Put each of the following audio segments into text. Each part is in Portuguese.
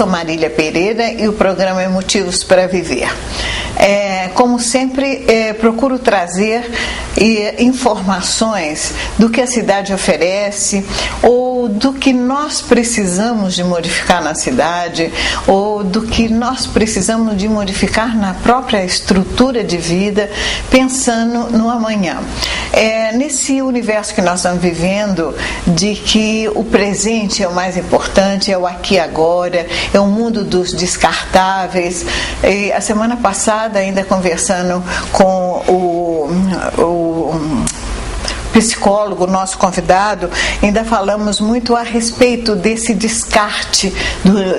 sou Marília Pereira e o programa é Motivos para Viver. Como sempre, procuro trazer informações do que a cidade oferece ou do que nós precisamos de modificar na cidade ou do que nós precisamos de modificar na própria estrutura de vida, pensando no amanhã. Nesse universo que nós estamos vivendo, de que o presente é o mais importante, é o aqui e agora, é o mundo dos descartáveis. E a semana passada, ainda conversando com o psicólogo, nosso convidado, ainda falamos muito a respeito desse descarte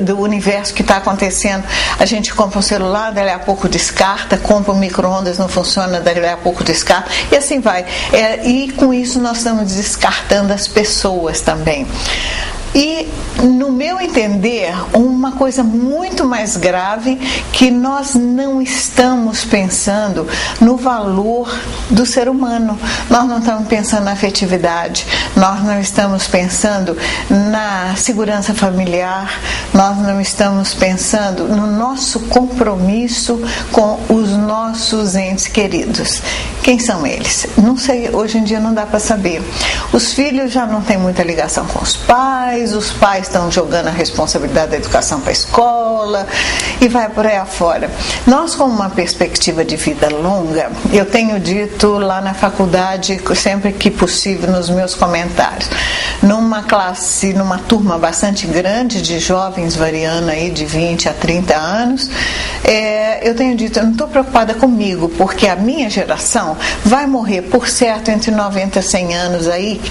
do universo que está acontecendo. A gente compra um celular, dali a pouco descarta, compra um micro-ondas, não funciona, dali a pouco descarta, e assim vai. E com isso nós estamos descartando as pessoas também. E, no meu entender, uma coisa muito mais grave, que nós não estamos pensando no valor do ser humano. Nós não estamos pensando na afetividade, nós não estamos pensando na segurança familiar, nós não estamos pensando no nosso compromisso com os nossos entes queridos. Quem são eles? Não sei, hoje em dia não dá para saber. Os filhos já não têm muita ligação com os pais estão jogando a responsabilidade da educação para a escola e vai por aí afora. Nós, com uma perspectiva de vida longa, eu tenho dito lá na faculdade, sempre que possível, nos meus comentários, numa classe, numa turma bastante grande de jovens, variando aí de 20 a 30 anos, eu tenho dito, eu não estou preocupada comigo, porque a minha geração vai morrer, por certo, entre 90 e 100 anos aí,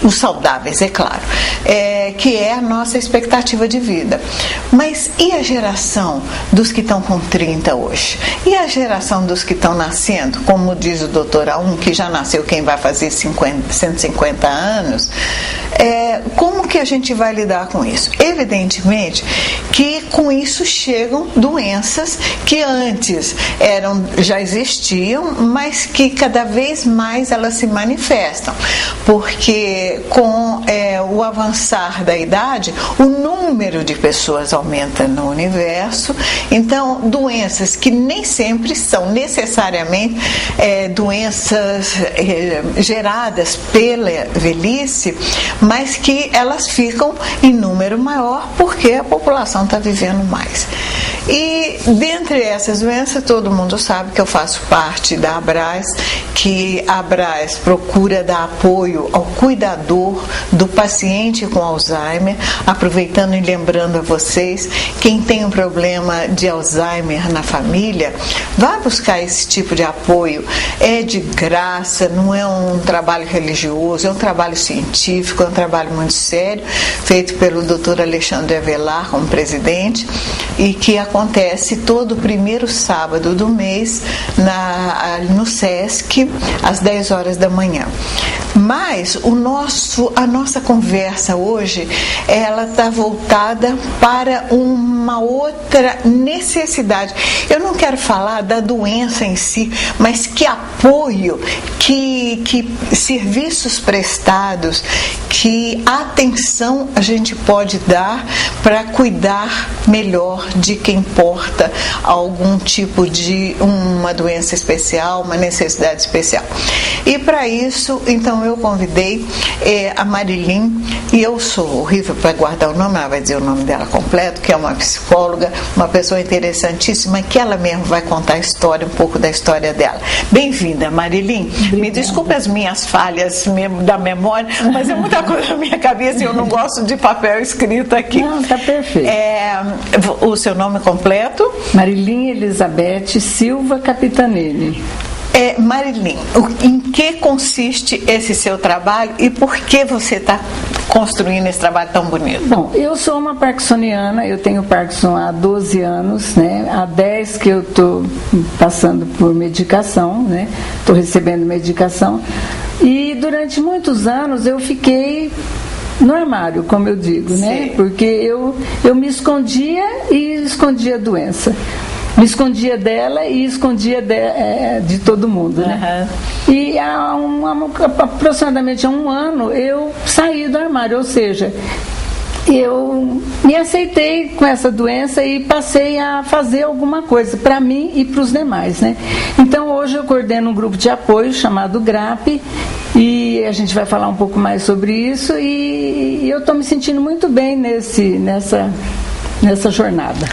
os saudáveis, é claro, que é a nossa expectativa de vida. Mas e a geração dos que estão com 30 hoje? E a geração dos que estão nascendo, como diz o doutor A1, que já nasceu quem vai fazer 150 anos, como que a gente vai lidar com isso? Evidentemente que com isso chegam doenças que antes já existiam, mas que cada vez mais elas se manifestam, porque com o avançar da idade, o número de pessoas aumenta no universo. Então, doenças que nem sempre são necessariamente doenças geradas pela velhice, mas que elas ficam em número maior porque a população está vivendo mais. E dentre essas doenças, todo mundo sabe que eu faço parte da ABRAS, que a ABRAS procura dar apoio ao cuidador do paciente com Alzheimer, aproveitando e lembrando a vocês, quem tem um problema de Alzheimer na família, vá buscar esse tipo de apoio, é de graça, não é um trabalho religioso, é um trabalho científico, é um trabalho muito sério, feito pelo Dr. Alexandre Avelar como presidente, e que acontece todo primeiro sábado do mês no SESC, às 10 horas da manhã. Mas a nossa conversa hoje, ela está voltada para uma outra necessidade. Eu não quero falar da doença em si, mas que apoio, que serviços prestados, que atenção a gente pode dar para cuidar melhor de quem porta algum tipo de uma doença especial, uma necessidade especial. E para isso, então, eu convidei a Marilyn, e eu sou horrível para guardar o nome, ela vai dizer o nome dela completo, que é uma psicóloga, uma pessoa interessantíssima, que ela mesma vai contar a história, um pouco da história dela. Bem-vinda, Marilyn. Obrigada. Me desculpe as minhas falhas da memória, mas é muita coisa na minha cabeça e eu não gosto de papel escrito aqui. Não, está perfeito. O seu nome completo? Marilyn Elizabeth Silva Capitanelli. Marilyn, em que consiste esse seu trabalho e por que você está construindo esse trabalho tão bonito? Bom, eu sou uma parkinsoniana, eu tenho Parkinson há 12 anos, né? Há 10 que eu estou passando por medicação, né? Estou recebendo medicação, e durante muitos anos eu fiquei no armário, como eu digo, né? Sim. Porque eu me escondia e escondia a doença. Me escondia dela e escondia de todo mundo, né? Uhum. E aproximadamente há um ano eu saí do armário, ou seja, eu me aceitei com essa doença e passei a fazer alguma coisa para mim e para os demais, né? Então hoje eu coordeno um grupo de apoio chamado GRAP e a gente vai falar um pouco mais sobre isso e eu estou me sentindo muito bem nessa jornada.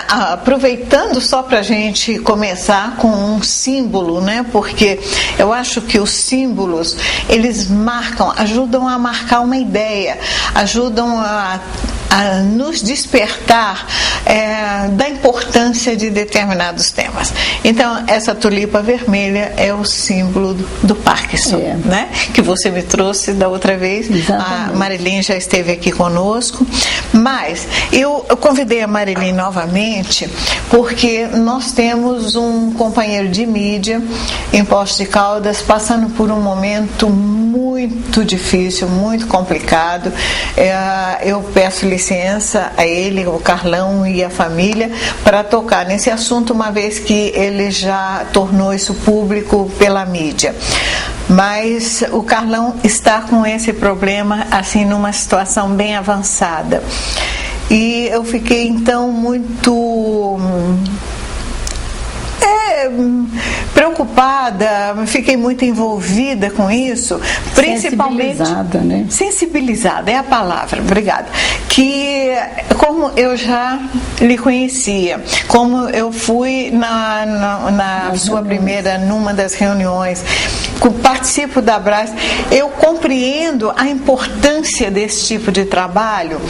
Aproveitando só para a gente começar com um símbolo, né? Porque eu acho que os símbolos, eles ajudam a marcar uma ideia, ajudam a nos despertar da importância de determinados temas. Então, essa tulipa vermelha é o símbolo do Parkinson, né? Que você me trouxe da outra vez. Exatamente. A Marilyn já esteve aqui conosco, mas eu convidei a Marilyn novamente porque nós temos um companheiro de mídia em Poços de Caldas passando por um momento muito difícil, muito complicado. Eu peço licença a ele, o Carlão e a família para tocar nesse assunto, uma vez que ele já tornou isso público pela mídia. Mas o Carlão está com esse problema assim numa situação bem avançada. E eu fiquei então muito preocupada, fiquei muito envolvida com isso, principalmente sensibilizada, né? Sensibilizada é a palavra, obrigada. Que como eu já lhe conhecia, como eu fui na sua primeira, numa das reuniões, participo da Brás, eu compreendo a importância desse tipo de trabalho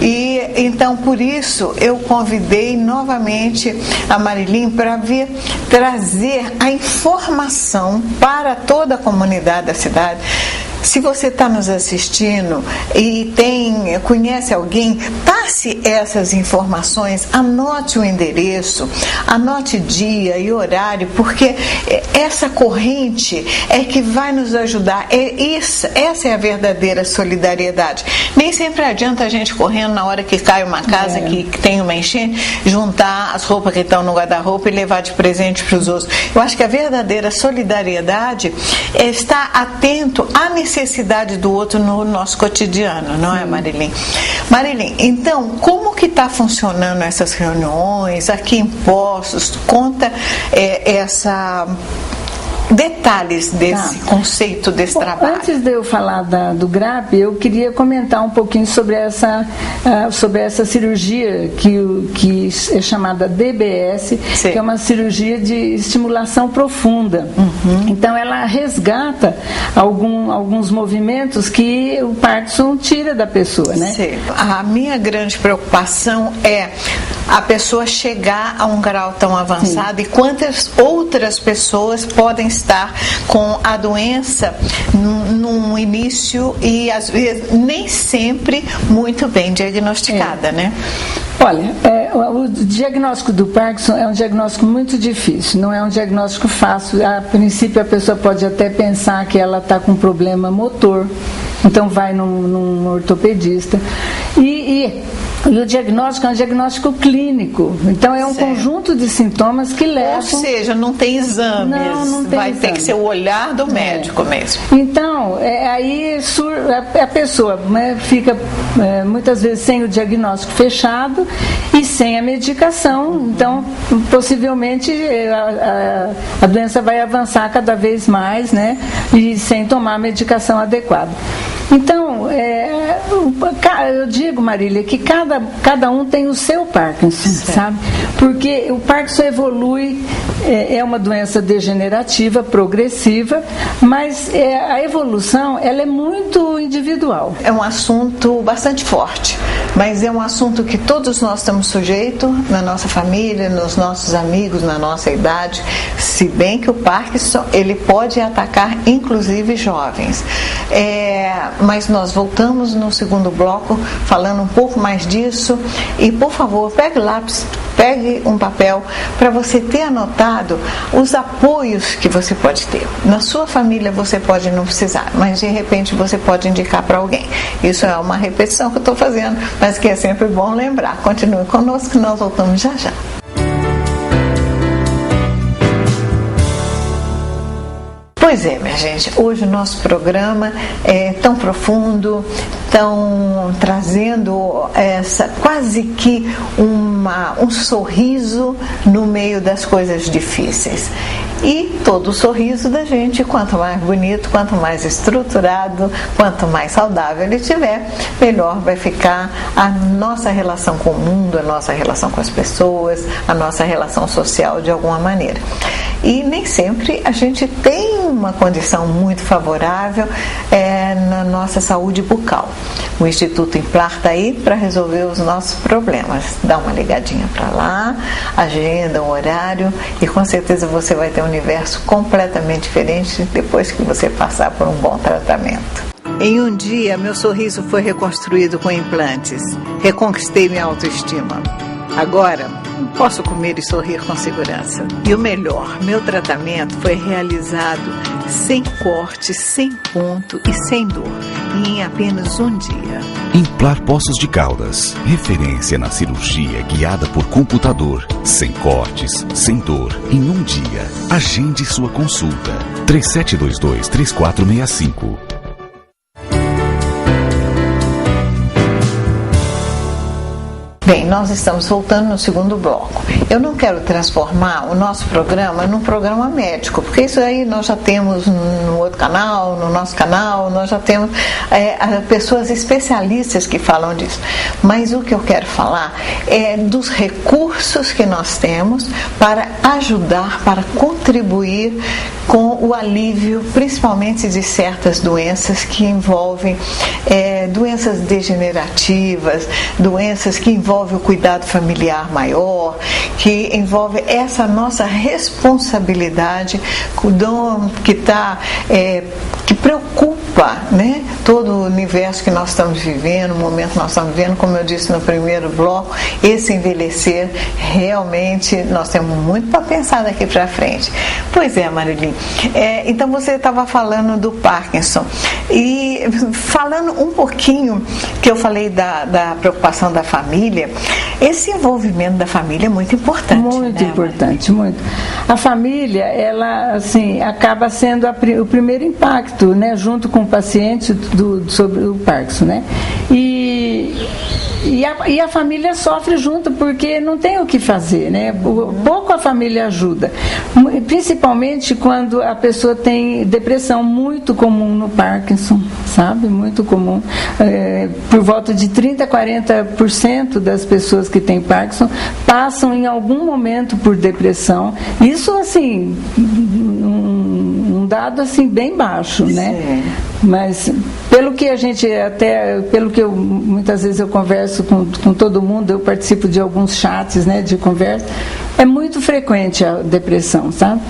e então por isso eu convidei novamente a Marilyn para vir trazer a informação para toda a comunidade da cidade. Se você está nos assistindo e conhece alguém, passe essas informações, anote o endereço, anote dia e horário, porque essa corrente é que vai nos ajudar. Essa é a verdadeira solidariedade. Nem sempre adianta a gente correndo na hora que cai uma casa, que tem uma enchente, juntar as roupas que estão no guarda-roupa e levar de presente para os outros. Eu acho que a verdadeira solidariedade é estar atento à necessidade do outro no nosso cotidiano, não é, Marilyn? Marilyn, então, como que está funcionando essas reuniões aqui em Poços? Conta detalhes desse conceito, desse trabalho. Antes de eu falar do GRAP, eu queria comentar um pouquinho sobre essa cirurgia que é chamada DBS, Sim. que é uma cirurgia de estimulação profunda. Uhum. Então ela resgata alguns movimentos que o Parkinson tira da pessoa, né? Sim. A minha grande preocupação é a pessoa chegar a um grau tão avançado. Sim. E quantas outras pessoas podem estar com a doença no início e às vezes nem sempre muito bem diagnosticada, né? Olha, o diagnóstico do Parkinson é um diagnóstico muito difícil, não é um diagnóstico fácil. A princípio a pessoa pode até pensar que ela está com problema motor, então vai num ortopedista. E o diagnóstico é um diagnóstico clínico, então é um conjunto de sintomas que levam... Ou seja, não tem exames, não tem vai exame. Ter que ser o olhar do médico mesmo. Então, aí a pessoa fica muitas vezes sem o diagnóstico fechado e sem a medicação, então possivelmente a doença vai avançar cada vez mais, né, e sem tomar a medicação adequada. Então, eu digo, Marília, que cada um tem o seu Parkinson, sabe? Porque o Parkinson evolui, é uma doença degenerativa, progressiva, mas a evolução, ela é muito individual. É um assunto bastante forte, mas é um assunto que todos nós estamos sujeitos, na nossa família, nos nossos amigos, na nossa idade, se bem que o Parkinson, ele pode atacar inclusive jovens. Mas nós voltamos no segundo bloco falando um pouco mais disso e, por favor, pegue lápis, pegue um papel para você ter anotado os apoios que você pode ter. Na sua família você pode não precisar, mas de repente você pode indicar para alguém. Isso é uma repetição que eu estou fazendo, mas que é sempre bom lembrar. Continue conosco que nós voltamos já já. Pois é, minha gente, hoje o nosso programa é tão profundo, tão trazendo quase que um sorriso no meio das coisas difíceis. E todo o sorriso da gente, quanto mais bonito, quanto mais estruturado, quanto mais saudável ele tiver, melhor vai ficar a nossa relação com o mundo, a nossa relação com as pessoas, a nossa relação social de alguma maneira. E nem sempre a gente tem uma condição muito favorável na nossa saúde bucal. O Instituto Implar está aí para resolver os nossos problemas. Dá uma ligadinha para lá, agenda um horário e com certeza você vai ter um universo completamente diferente depois que você passar por um bom tratamento. Em um dia, meu sorriso foi reconstruído com implantes. Reconquistei minha autoestima. Agora, posso comer e sorrir com segurança. E o melhor, meu tratamento foi realizado sem corte, sem ponto e sem dor. E em apenas um dia. Implar Poços de Caldas. Referência na cirurgia guiada por computador. Sem cortes, sem dor, em um dia. Agende sua consulta. 3722-3465. Bem, nós estamos voltando no segundo bloco. Eu não quero transformar o nosso programa num programa médico, porque isso aí nós já temos no outro canal, no nosso canal, nós já temos pessoas especialistas que falam disso. Mas o que eu quero falar é dos recursos que nós temos para ajudar, para contribuir com o alívio, principalmente de certas doenças que envolvem doenças degenerativas, doenças que envolvem o cuidado familiar maior, que envolve essa nossa responsabilidade que preocupa, né, todo o universo que nós estamos vivendo, o momento que nós estamos vivendo, como eu disse no primeiro bloco, esse envelhecer, realmente nós temos muito para pensar daqui para frente. Pois é, Marilim, então você estava falando do Parkinson e falando um pouquinho que eu falei da preocupação da família. Esse envolvimento da família é muito importante. Muito, né, importante, muito. A família, ela assim, acaba sendo o primeiro impacto, né, junto com o paciente sobre o Parkinson, né? E a família sofre junto porque não tem o que fazer, né? Pouco a família ajuda, principalmente quando a pessoa tem depressão, muito comum no Parkinson, sabe? Muito comum. Por volta de 30% a 40% das pessoas que têm Parkinson passam em algum momento por depressão. Isso, assim, um dado assim bem baixo, né? Sim. Mas pelo que muitas vezes eu converso com todo mundo, eu participo de alguns chats, né, de conversa, é muito frequente a depressão, sabe?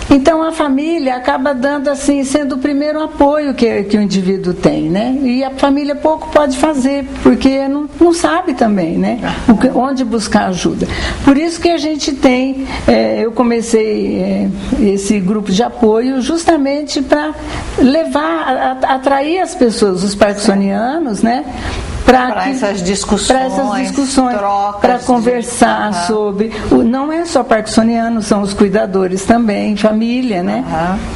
Então a família acaba dando assim, sendo o primeiro apoio que o indivíduo tem, né? E a família pouco pode fazer, porque não sabe também, né? Onde buscar ajuda. Por isso que a gente tem, eu comecei esse grupo de apoio justamente para atrair as pessoas, os parkinsonianos, né? Para essas discussões, para conversar sobre. Não é só parkinsoniano, são os cuidadores também, família, né?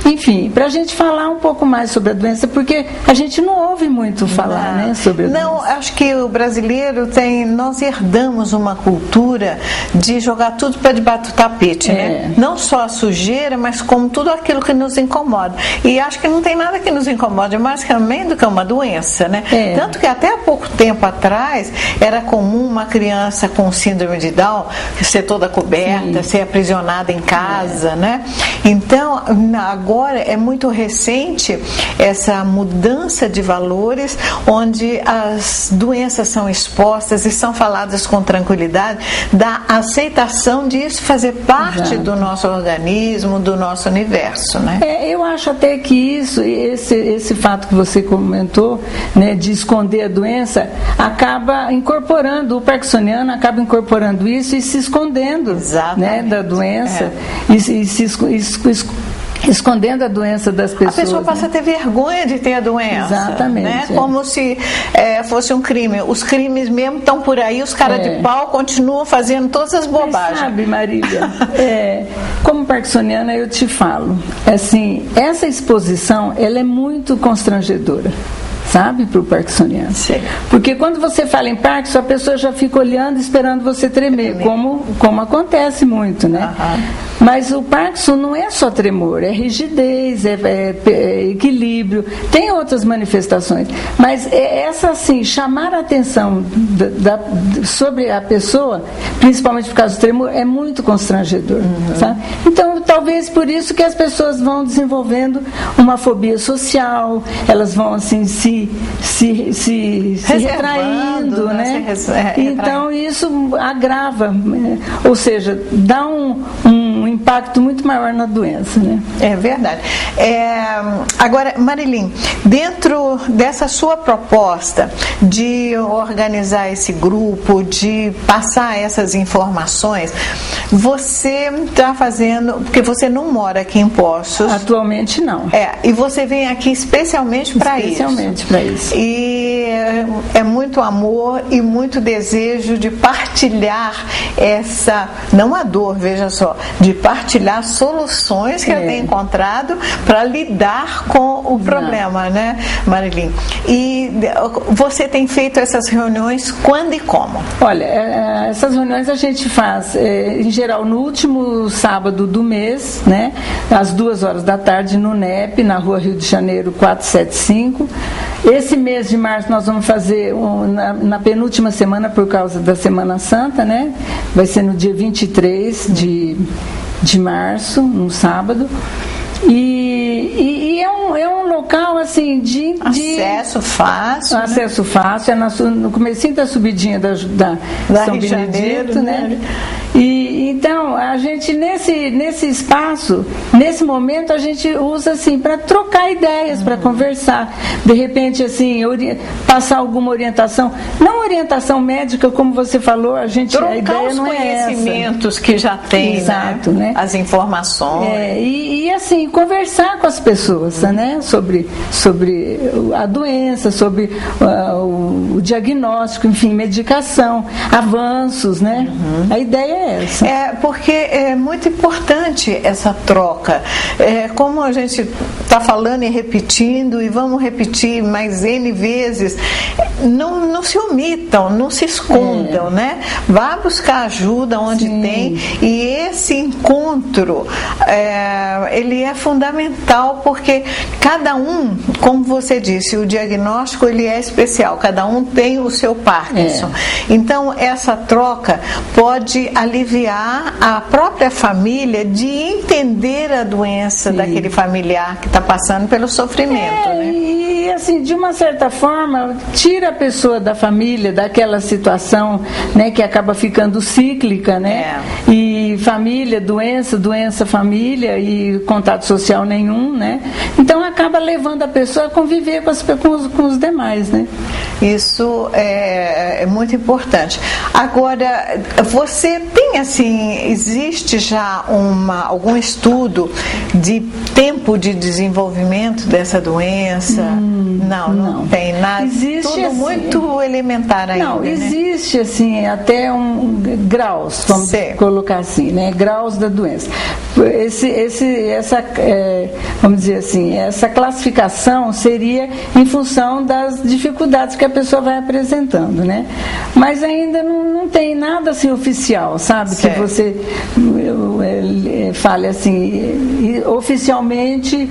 Enfim, para a gente falar um pouco mais sobre a doença, porque a gente não ouve muito falar, né, sobre a doença. Não, acho que o brasileiro nós herdamos uma cultura de jogar tudo para debaixo do tapete, né? Não só a sujeira, mas como tudo aquilo que nos incomoda. E acho que não tem nada que nos incomode mais também do que uma doença, né? Tanto que até há pouco tempo atrás era comum uma criança com síndrome de Down ser toda coberta, ser aprisionada em casa, né? Então agora é muito recente essa mudança de valores, onde as doenças são expostas e são faladas com tranquilidade, da aceitação disso fazer parte do nosso organismo, do nosso universo, né? Eu acho até que esse fato que você comentou, né, de esconder a doença, acaba incorporando, o parkinsoniano acaba incorporando isso e se escondendo, né, da doença, escondendo a doença das pessoas. A pessoa passa a ter vergonha de ter a doença. Exatamente. Né? Como se fosse um crime. Os crimes mesmo estão por aí, os caras de pau continuam fazendo todas as bobagens. Mas sabe, Marília, como parkinsoniana eu te falo, assim, essa exposição, ela é muito constrangedora. Sabe, para o parkinsoniano. Sim. Porque quando você fala em Parkinson, a pessoa já fica olhando, esperando você tremer, como acontece muito, né? Mas o Parkinson não é só tremor, é rigidez, é equilíbrio, tem outras manifestações. Mas essa, assim, chamar a atenção sobre a pessoa, principalmente por causa do tremor, é muito constrangedor. Sabe? Então, talvez por isso que as pessoas vão desenvolvendo uma fobia social, elas vão, assim, se retraindo, né? Então isso agrava, ou seja, dá um impacto muito maior na doença, né? É verdade. Agora, Marilim, dentro dessa sua proposta de organizar esse grupo, de passar essas informações, você está fazendo, porque você não mora aqui em Poços. Atualmente não. E você vem aqui especialmente para isso. Especialmente para isso. E é muito amor e muito desejo de partilhar não a dor, veja só, de partilhar soluções que eu tenho encontrado para lidar com o problema, né, Marilim? E você tem feito essas reuniões quando e como? Olha, essas reuniões a gente faz, em geral, no último sábado do mês, né, às 14h, no NEP, na Rua Rio de Janeiro 475. Esse mês de março nós vamos fazer na penúltima semana, por causa da Semana Santa, né? Vai ser no dia 23 de março, no sábado. E é um local assim de acesso fácil. Acesso fácil, no comecinho da subidinha da São Benedito, né? E então a gente nesse espaço, nesse momento a gente usa assim para trocar ideias, para conversar, de repente assim passar alguma orientação, não orientação médica como você falou, a ideia os não é essa. Conhecimentos que já tem, exato, né? As informações. E assim conversar com as pessoas, né? Sobre a doença, sobre o diagnóstico, enfim, medicação, avanços, né? A ideia é essa. Porque é muito importante essa troca. Como a gente está falando e repetindo, e vamos repetir mais N vezes, não se omitam, não se escondam, né? Vá buscar ajuda onde tem, e esse encontro, ele é fundamental, porque cada um, como você disse, o diagnóstico ele é especial, cada um tem o seu Parkinson. Então essa troca pode aliviar a própria família de entender a doença daquele familiar que está passando pelo sofrimento, né? E assim, de uma certa forma, tira a pessoa da família, daquela situação, né, que acaba ficando cíclica, né? E família, doença, família e contato social nenhum, né? Então acaba levando a pessoa a conviver com os demais, né? Isso é muito importante. Agora, você tem assim, existe já algum estudo de tempo de desenvolvimento dessa doença? Não tem nada. Existe, tudo assim, muito elementar ainda. Não, existe assim até graus, vamos colocar assim, né? Graus da doença. Vamos dizer assim, essa classificação seria em função das dificuldades que a pessoa vai apresentando, né? Mas ainda não tem nada assim oficial, sabe? Que você fale assim, oficialmente,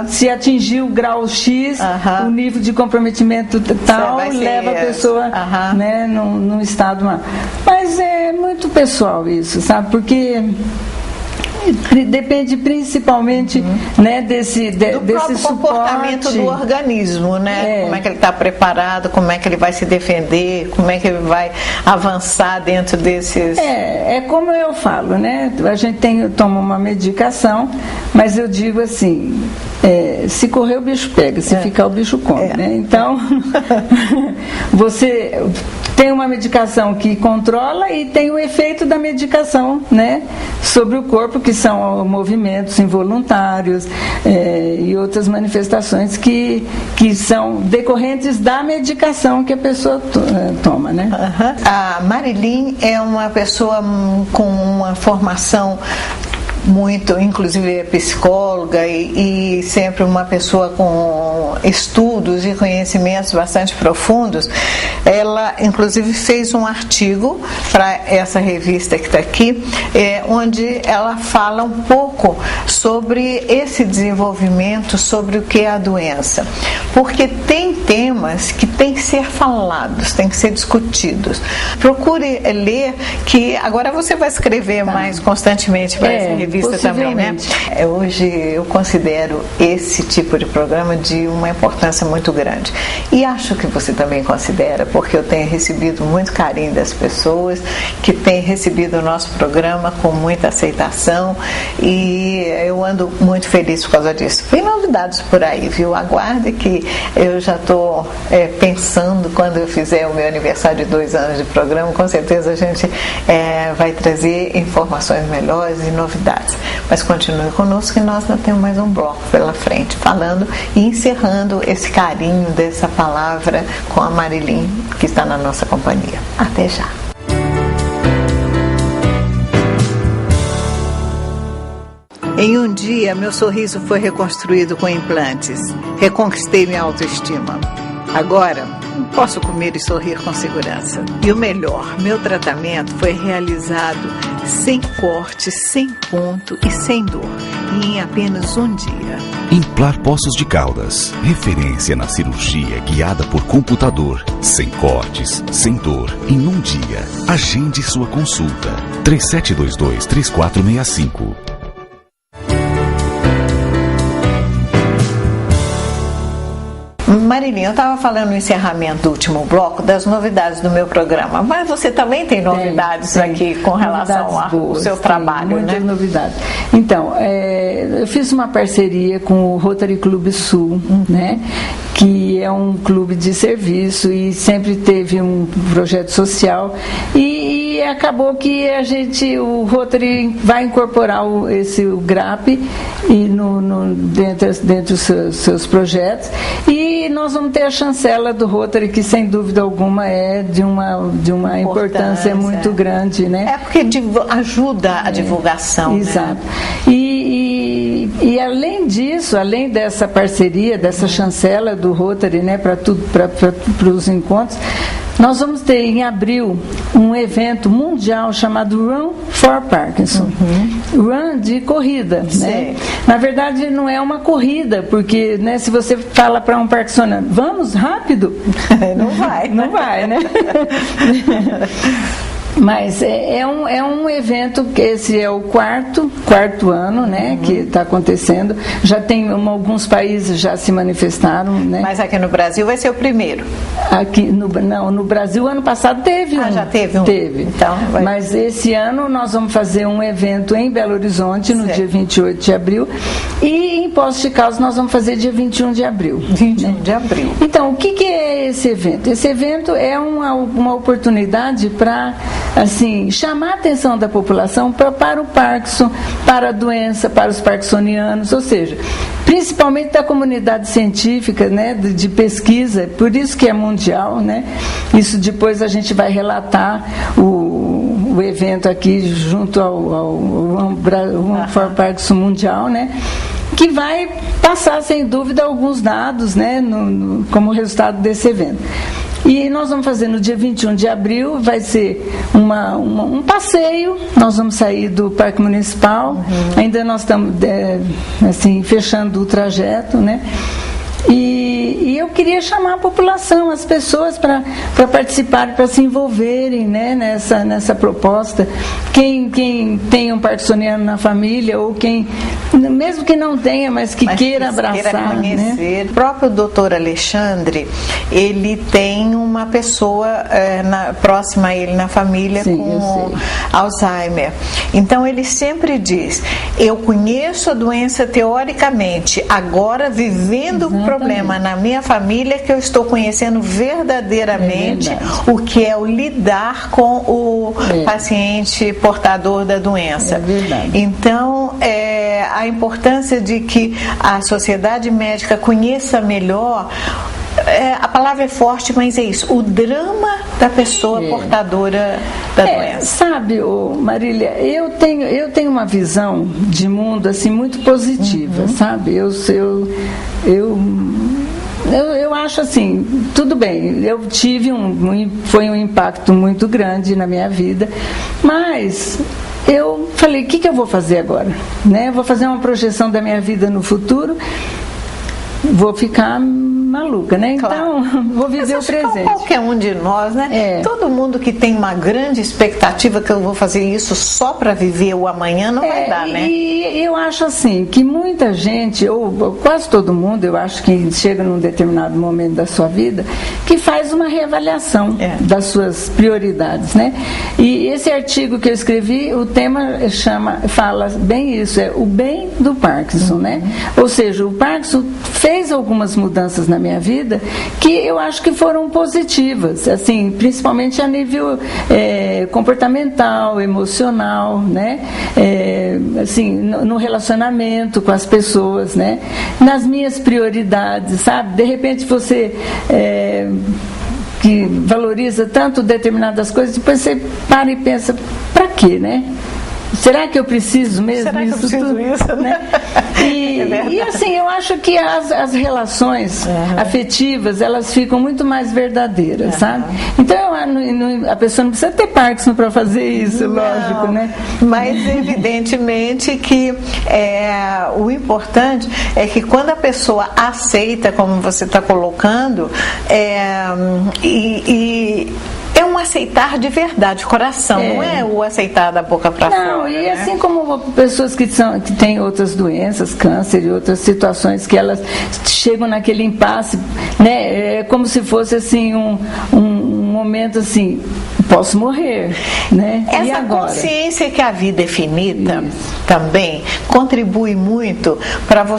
se atingir o grau X, o nível de comprometimento tal, leva a pessoa, né, num estado mal. Mas é muito pessoal isso, sabe? Porque depende principalmente, né, desse próprio comportamento do organismo, né? Como é que ele está preparado, como é que ele vai se defender, como é que ele vai avançar dentro desses... É como eu falo, né? A gente toma uma medicação, mas eu digo assim, se correr o bicho pega, se ficar o bicho come, né? Então, você tem uma medicação que controla e tem o efeito da medicação, né, sobre o corpo, que são movimentos involuntários e outras manifestações que são decorrentes da medicação que a pessoa toma, né? A Marilyn é uma pessoa com uma formação muito, inclusive é psicóloga e sempre uma pessoa com estudos e conhecimentos bastante profundos. Ela, inclusive, fez um artigo para essa revista que está aqui, onde ela fala um pouco sobre esse desenvolvimento, sobre o que é a doença. Porque tem temas que têm que ser falados, têm que ser discutidos. Procure ler, que agora você vai escrever mais constantemente para essa revista também, né? Hoje eu considero esse tipo de programa de uma importância muito grande. E acho que você também considera, porque eu tenho recebido muito carinho das pessoas que têm recebido o nosso programa com muita aceitação e eu ando muito feliz por causa disso. Tem novidades por aí, viu? Aguarde que eu já estou pensando, quando eu fizer o meu aniversário de 2 anos de programa, com certeza a gente vai trazer informações melhores e novidades. Mas continue conosco que nós ainda temos mais um bloco pela frente, falando e encerrando esse carinho dessa palavra com a Marilyn, que está na nossa companhia. Até já! Em um dia, meu sorriso foi reconstruído com implantes. Reconquistei minha autoestima. Agora, posso comer e sorrir com segurança. E o melhor, meu tratamento foi realizado sem corte, sem ponto e sem dor. E em apenas um dia. Implar Poços de Caldas. Referência na cirurgia guiada por computador. Sem cortes, sem dor, em um dia. Agende sua consulta. 3722-3465. Marilyn, eu estava falando no encerramento do último bloco das novidades do meu programa, mas você também tem novidades aqui com relação ao seu trabalho, muitas novidades. Então, eu fiz uma parceria com o Rotary Clube Sul, né, que é um clube de serviço e sempre teve um projeto social e acabou que o Rotary vai incorporar o GRAP dentro dos seus projetos e nós vamos ter a chancela do Rotary, que sem dúvida alguma é de uma importância muito grande, né? É porque ajuda a divulgação. Exato. Né? E além disso, além dessa parceria, dessa chancela do Rotary, né, para os encontros, nós vamos ter em abril um evento mundial chamado Run for Parkinson. Run de corrida, né? Na verdade não é uma corrida, porque, né, se você fala para um parkinsoniano, vamos rápido, não vai, né? Mas é um evento que esse é o quarto ano, né, que está acontecendo. Já tem alguns países já se manifestaram, né? Mas aqui no Brasil vai ser o primeiro. No Brasil ano passado teve um. Já teve um. Teve. Então, mas esse ano nós vamos fazer um evento em Belo Horizonte no dia 28 de abril e em Poços de Caldas nós vamos fazer dia 21 de abril. 21 de abril. Então, o que é esse evento? Esse evento é uma oportunidade para chamar a atenção da população para o Parkinson, para a doença, para os parkinsonianos, ou seja, principalmente da comunidade científica, né, de pesquisa, por isso que é mundial, né? Isso depois a gente vai relatar o evento aqui junto ao Run for Parkinson Mundial, né? Que vai passar sem dúvida alguns dados, né, como resultado desse evento. E nós vamos fazer no dia 21 de abril, vai ser um passeio, nós vamos sair do Parque Municipal, ainda nós estamos fechando o trajeto, né? E eu queria chamar a população, as pessoas para participarem, para se envolverem, né, nessa proposta. Quem tem um parkinsoniano na família, ou quem, mesmo que não tenha, mas queira abraçar. Queira conhecer. Né? O próprio doutor Alexandre, ele tem uma pessoa próxima a ele na família. Sim, com Alzheimer. Então ele sempre diz, eu conheço a doença teoricamente, agora vivendo o problema na minha família que eu estou conhecendo verdadeiramente o que é o lidar com o paciente portador da doença. É verdade. Então, a importância de que a sociedade médica conheça melhor, a palavra é forte, mas é isso, o drama da pessoa portadora da doença. Sabe, Marília, eu tenho uma visão de mundo assim muito positiva, sabe? Eu acho assim, tudo bem, eu tive foi um impacto muito grande na minha vida, mas eu falei, o que eu vou fazer agora? Né? Eu vou fazer uma projeção da minha vida no futuro, vou ficar maluca, né? Então, vou viver o presente. Qualquer um de nós, né? Todo mundo que tem uma grande expectativa que eu vou fazer isso só para viver o amanhã, não vai dar, né? E eu acho assim, que muita gente, ou quase todo mundo, eu acho que chega num determinado momento da sua vida, que faz uma reavaliação das suas prioridades, né? E esse artigo que eu escrevi, o tema fala bem isso, o bem do Parkinson, né? Ou seja, o Parkinson fez algumas mudanças na minha vida que eu acho que foram positivas, assim, principalmente a nível comportamental, emocional, né? Assim, no relacionamento com as pessoas, né? Nas minhas prioridades, sabe? De repente você que valoriza tanto determinadas coisas, depois você para e pensa, pra quê, né? Será que eu preciso mesmo? Será que eu preciso isso, né? E assim, eu acho que as relações afetivas, elas ficam muito mais verdadeiras, sabe? Então, a pessoa não precisa ter Parkinson para fazer isso, lógico, né? Mas evidentemente que o importante é que quando a pessoa aceita, como você está colocando, é um aceitar de verdade, coração, não é o aceitar da boca para fora. Não, e assim como pessoas que têm outras doenças, câncer e outras situações que elas chegam naquele impasse, né? É como se fosse assim um momento assim, posso morrer, né? Essa e agora? Consciência que a vida é finita também contribui muito para o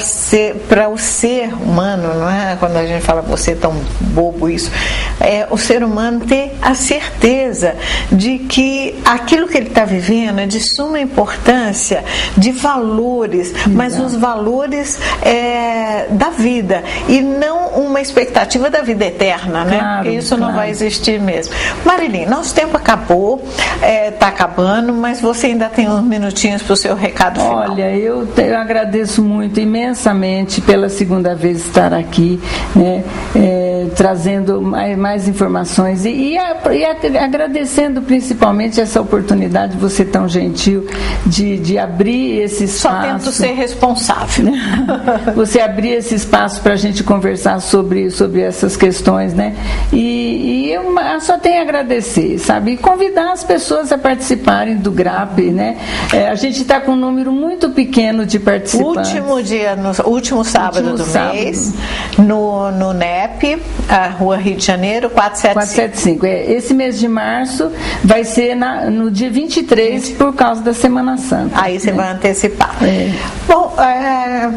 ser humano, não é? Quando a gente fala você tão bobo isso, o ser humano ter a certeza de que aquilo que ele está vivendo é de suma importância, de valores, mas os valores da vida e não uma expectativa da vida eterna, né? Claro, porque isso não vai existir mesmo. Marilyn, nosso tempo acabou, está acabando, mas você ainda tem uns minutinhos para o seu recado final. Olha, eu agradeço muito, imensamente, pela segunda vez estar aqui, né, trazendo mais informações e agradecendo principalmente essa oportunidade de você tão gentil de abrir esse espaço. Só tento ser responsável. Você abrir esse espaço para a gente conversar sobre essas questões, né? E eu só tenho a agradecer, sabe? E convidar as pessoas a participarem do GRAP, né? A gente está com um número muito pequeno de participantes. Último sábado do mês, no NEP, a Rua Rio de Janeiro, 475. Esse mês de março vai ser no dia 23, por causa da Semana Santa. Aí você vai antecipar. Bom,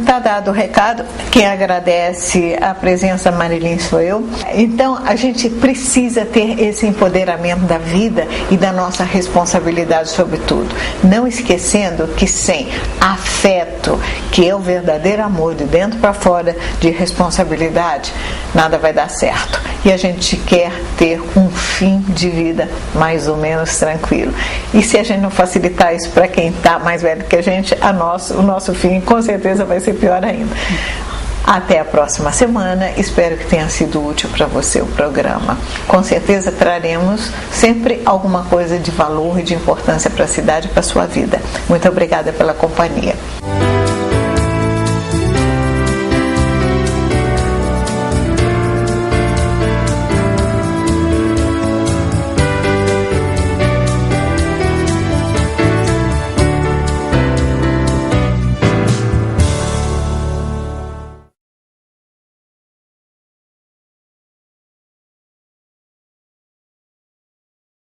tá dado o recado. Quem agradece a presença da Marilyn sou eu. Então, a gente precisa ter esse empoderamento da vida e da nossa responsabilidade sobre tudo. Não esquecendo que sem afeto, que é o verdadeiro amor de dentro para fora, de responsabilidade, nada vai dar certo. E a gente quer ter um fim de vida mais ou menos tranquilo. E se a gente não facilitar isso para quem está mais velho que a gente, o nosso fim com certeza vai ser pior ainda. Até a próxima semana, espero que tenha sido útil para você o programa. Com certeza traremos sempre alguma coisa de valor e de importância para a cidade e para a sua vida. Muito obrigada pela companhia.